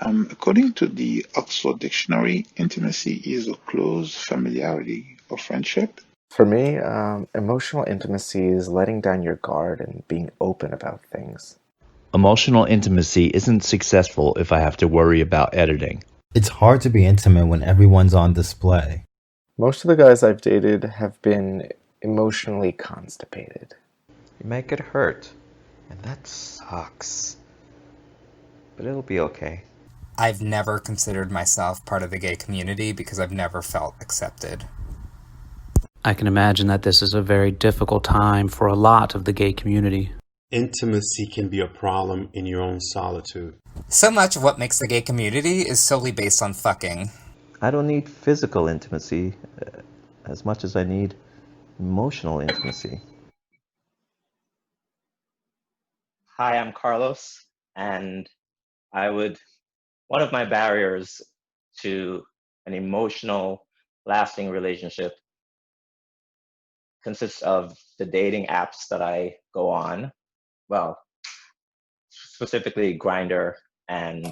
According to the Oxford Dictionary, intimacy is a close familiarity or friendship. For me, emotional intimacy is letting down your guard and being open about things. Emotional intimacy isn't successful if I have to worry about editing. It's hard to be intimate when everyone's on display. Most of the guys I've dated have been emotionally constipated. You might get hurt, and that sucks. But it'll be okay. I've never considered myself part of the gay community because I've never felt accepted. I can imagine that this is a very difficult time for a lot of the gay community. Intimacy can be a problem in your own solitude. So much of what makes the gay community is solely based on fucking. I don't need physical intimacy as much as I need emotional intimacy. Hi, I'm Carlos, and one of my barriers to an emotional, lasting relationship consists of the dating apps that I go on. Well, specifically Grindr and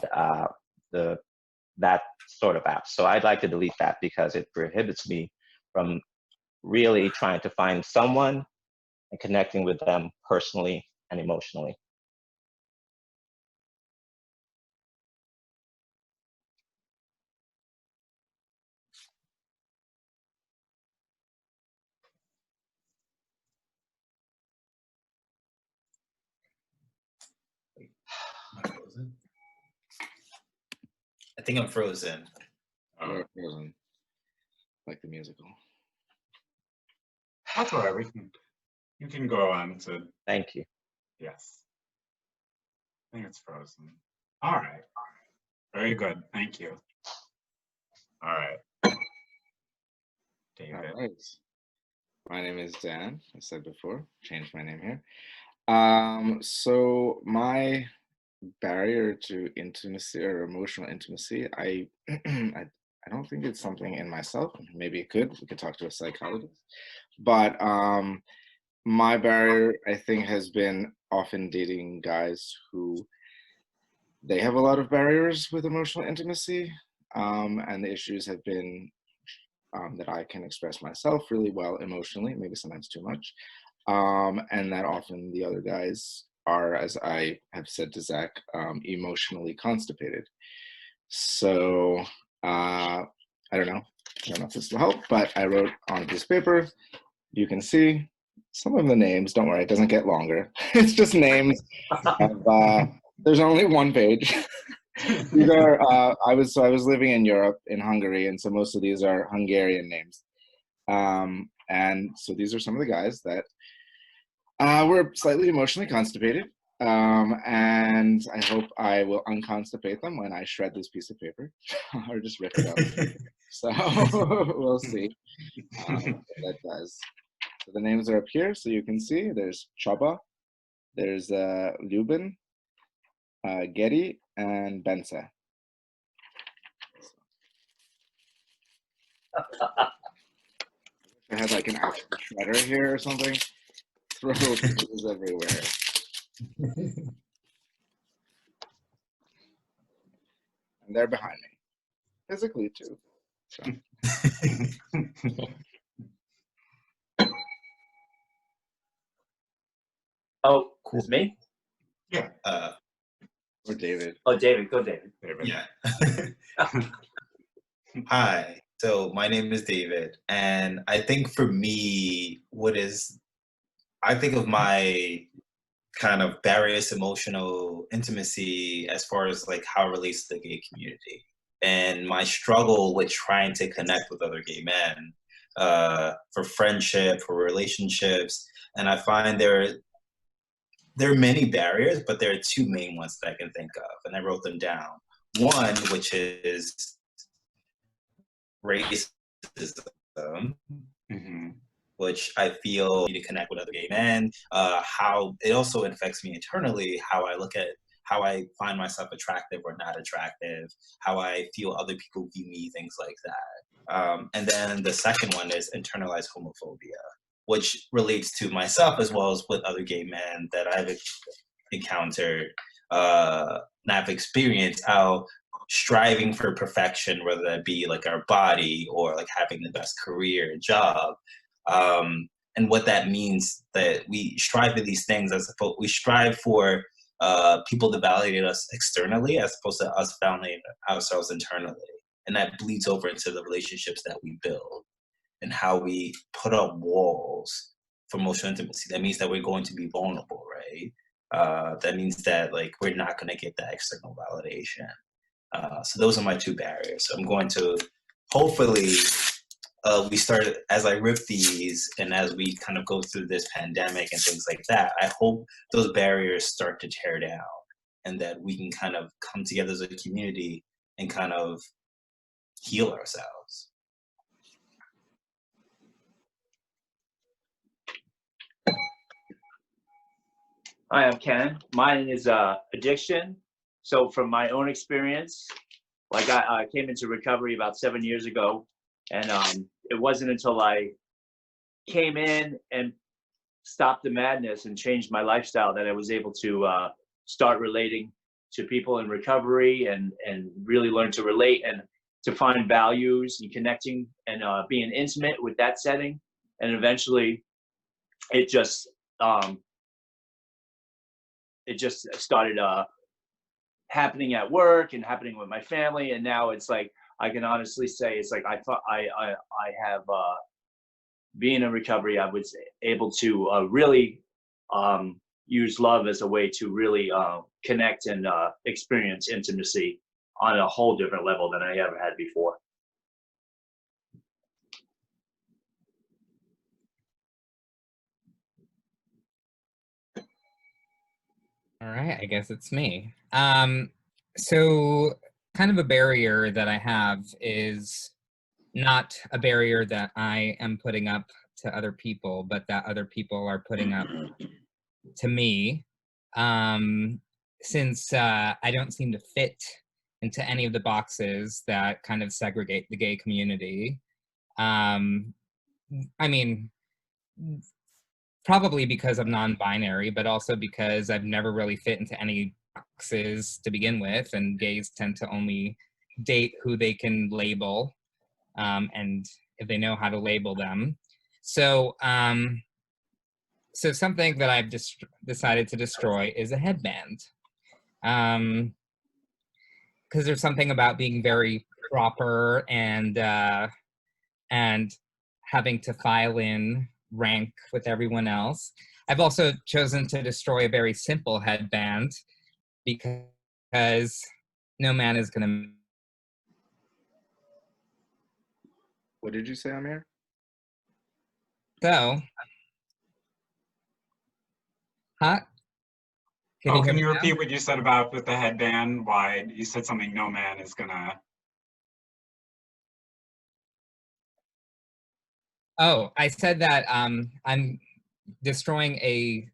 that sort of app. So I'd like to delete that because it prohibits me from really trying to find someone and connecting with them personally and emotionally. Am I frozen? I think I'm frozen. You're frozen. Like the musical. That's all right. You can go on to. Thank you. Yes. I think it's frozen. All right. Very good. Thank you. All right. David. All right. My name is Dan. I said before, changed my name here. So my barrier to intimacy or emotional intimacy, I don't think it's something in myself. Maybe it could. We could talk to a psychologist. But my barrier, I think, has been often dating guys who they have a lot of barriers with emotional intimacy, and the issues have been that I can express myself really well emotionally, maybe sometimes too much, and that often the other guys are, as I have said to Zach, emotionally constipated. So I don't know if this will help, but I wrote on a piece of paper. You can see some of the names. Don't worry, it doesn't get longer. It's just names. There's only one page. These are I was living in Europe, in Hungary, and so most of these are Hungarian names. And so these are some of the guys that were slightly emotionally constipated. And I hope I will unconstipate them when I shred this piece of paper or just rip it up. So we'll see what that does. So the names are up here, so you can see there's Chaba, there's Lubin, Getty, and Bensa. I had like an actual shredder here or something. Throw pieces everywhere. And they're behind me, physically too. So. Oh, cool. It's me? Yeah. Or David. Oh, David. Go, David. Yeah. Hi. So my name is David, and I think for me, I think of my kind of various emotional intimacy as far as like how it relates to the gay community and my struggle with trying to connect with other gay men for friendship, for relationships. And I find there are many barriers, but there are two main ones that I can think of, and I wrote them down. One, which is racism, which I feel need to connect with other gay men. How it also affects me internally, how I look at how I find myself attractive or not attractive, how I feel other people view me, things like that. And then the second one is internalized homophobia, which relates to myself as well as with other gay men that I've encountered and I've experienced, how striving for perfection, whether that be like our body or like having the best career, job. And what that means, that we strive for these things as opposed, we strive for people to validate us externally as opposed to us validating ourselves internally. And that bleeds over into the relationships that we build and how we put up walls for emotional intimacy. That means that we're going to be vulnerable, right? That means that like we're not going to get that external validation. So those are my two barriers. So I'm going to hopefully we start, as I rip these and as we kind of go through this pandemic and things like that, I hope those barriers start to tear down and that we can kind of come together as a community and kind of heal ourselves. Hi, I'm Ken. Mine is addiction. So from my own experience, like I came into recovery about 7 years ago, and it wasn't until I came in and stopped the madness and changed my lifestyle that I was able to start relating to people in recovery and really learn to relate and to find values and connecting and being intimate with that setting. And eventually it just started happening at work and happening with my family. And now it's like, I can honestly say it's like I thought I have being in recovery, I was able to really use love as a way to really connect and experience intimacy on a whole different level than I ever had before. All right, I guess it's me. So kind of a barrier that I have is not a barrier that I am putting up to other people, but that other people are putting up to me. Since I don't seem to fit into any of the boxes that kind of segregate the gay community. I mean, probably because I'm non-binary, but also because I've never really fit into any boxes to begin with, and gays tend to only date who they can label, and if they know how to label them. So, so something that I've decided to destroy is a headband. Because there's something about being very proper and having to file in rank with everyone else. I've also chosen to destroy a very simple headband because no man is gonna. What did you say, Amir? So, huh? Can you repeat what you said about with the headband? Why you said something no man is gonna. Oh, I said that I'm destroying a.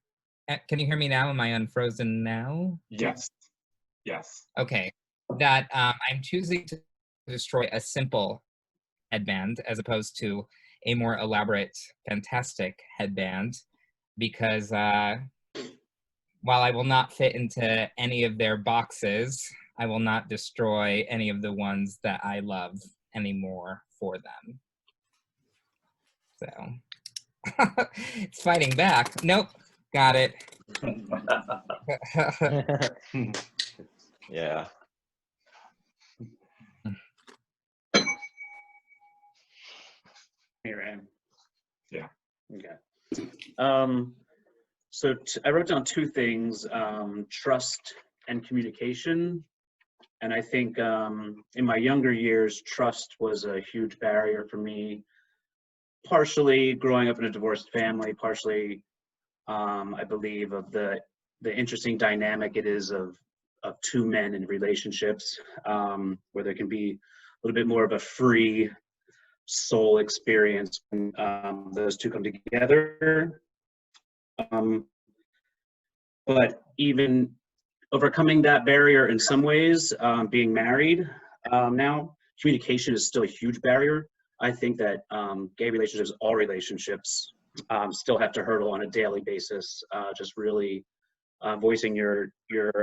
Can you hear me now? Am I unfrozen now? Yes. Yes. Okay. That I'm choosing to destroy a simple headband as opposed to a more elaborate, fantastic headband, because while I will not fit into any of their boxes, I will not destroy any of the ones that I love anymore for them. So it's fighting back. Nope, got it. Yeah. Here I am. Yeah. Okay. So I wrote down two things, trust and communication. And I think in my younger years, trust was a huge barrier for me, partially growing up in a divorced family, partially, I believe, of the interesting dynamic it is of two men in relationships, where there can be a little bit more of a free soul experience when those two come together. But even overcoming that barrier in some ways, being married now, communication is still a huge barrier. I think that gay relationships, all relationships, still have to hurdle on a daily basis, just really voicing your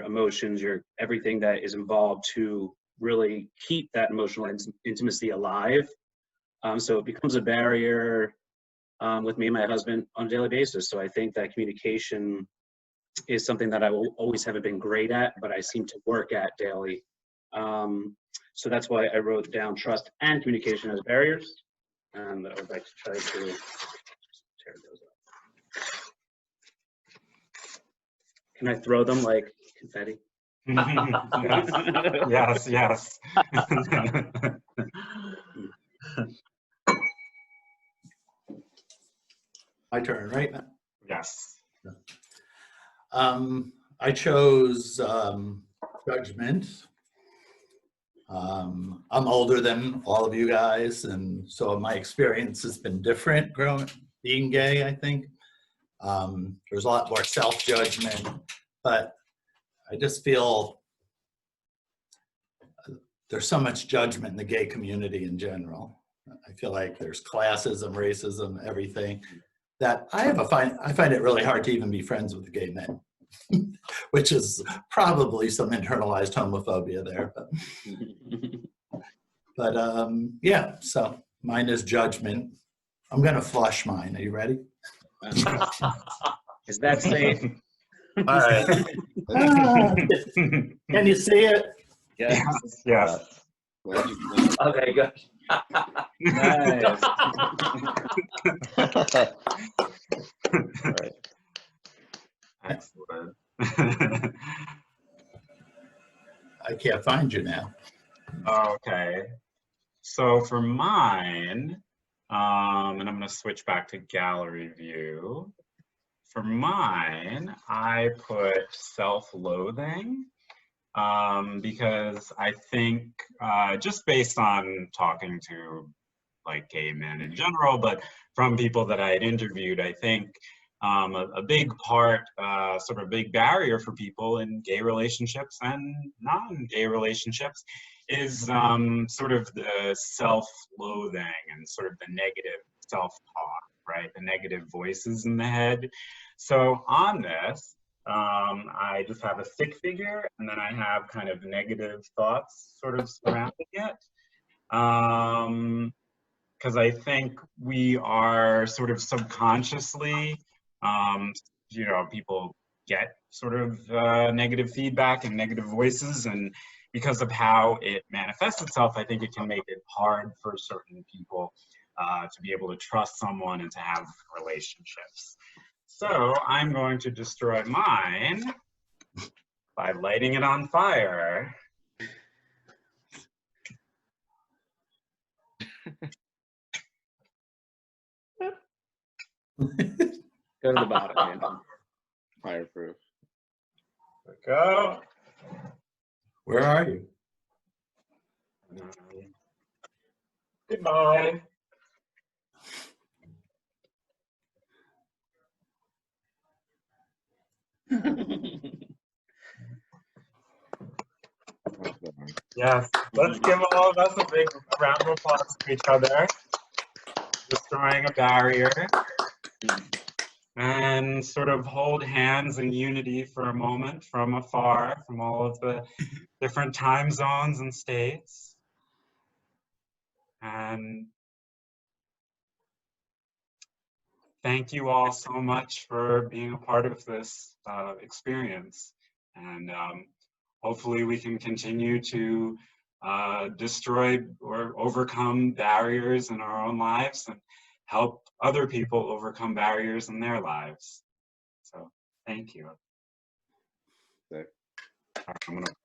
emotions, everything that is involved to really keep that emotional intimacy alive. So it becomes a barrier with me and my husband on a daily basis. So I think that communication is something that I will always haven't been great at, but I seem to work at daily. So that's why I wrote down trust and communication as barriers. And I would like to try to tear those up. Can I throw them like confetti? Yes, yes. My turn, right? Yes. I chose judgment. I'm older than all of you guys, and so my experience has been different being gay, I think. There's a lot more self-judgment, but I just feel there's so much judgment in the gay community in general. I feel like there's classism, racism, everything, that I find it really hard to even be friends with the gay men, which is probably some internalized homophobia there. But yeah, so mine is judgment. I'm gonna flush mine. Are you ready? Is that safe? All right. Can you see it? Yes. Yes. Okay, good. Nice. All right. Excellent. I can't find you now. Okay. So for mine, and I'm going to switch back to gallery view. For mine, I put self-loathing because I think just based on talking to like gay men in general, but from people that I had interviewed, I think a big part, sort of a big barrier for people in gay relationships and non-gay relationships is sort of the self-loathing and sort of the negative self-talk, right? The negative voices in the head. So on this, I just have a stick figure and then I have kind of negative thoughts sort of surrounding it. Because I think we are sort of subconsciously, you know, people get sort of negative feedback and negative voices, and because of how it manifests itself, I think it can make it hard for certain people to be able to trust someone and to have relationships. So I'm going to destroy mine by lighting it on fire. Go to the bottom, man. Fireproof. There we go. Where are you? Goodbye. Yes, let's give all of us a big round of applause to each other. Destroying a barrier. And sort of hold hands in unity for a moment from afar, from all of the different time zones and states. And thank you all so much for being a part of this experience. And hopefully we can continue to destroy or overcome barriers in our own lives and help other people overcome barriers in their lives. So thank you. Okay. All right, I'm gonna